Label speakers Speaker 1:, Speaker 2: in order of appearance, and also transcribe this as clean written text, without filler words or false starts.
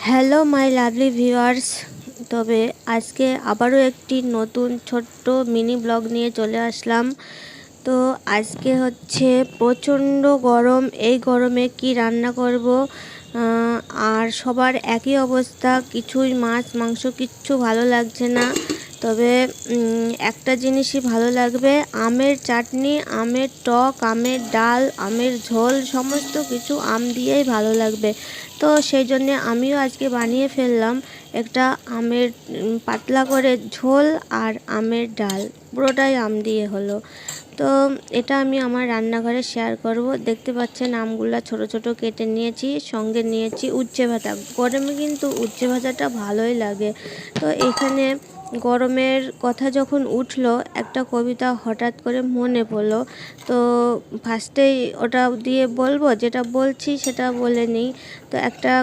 Speaker 1: Hello my lovely viewers, তবে আজকে আবারও একটি নতুন ছোট্ট মিনি ব্লগ নিয়ে চলে আসলাম। তো আজকে হচ্ছে প্রচণ্ড গরম। এই গরমে কি রান্না করব, আর সবার একই অবস্থা, কিছুই মাছ মাংস কিচ্ছু ভালো লাগছে না। তবে একটা জিনিসই ভালো লাগবে, আমের চাটনি, আমের টক, আমের ডাল, আমের ঝোল, সমস্ত কিছু আম দিয়েই ভালো লাগবে। তো সেই জন্যে আমিও আজকে বানিয়ে ফেললাম একটা আমের পাতলা করে ঝোল আর আমের ডাল, পুরোটাই আম দিয়ে হলো। তো এটা আমি আমার রান্নাঘরে শেয়ার করব। দেখতে পাচ্ছেন আমগুলো ছোট ছোট কেটে নিয়েছি, সঙ্গে নিয়েছি উচ্ছে ভাজা। গরমে কিন্তু উচ্ছে ভাজাটা ভালোই লাগে। তো এখানে গরমের কথা যখন উঠলো, একটা কবিতা হঠাৎ করে মনে পড়লো। তো ফার্স্টেই ওটা দিয়ে বলবো, যেটা বলছি সেটা বলে নিই। তো একটা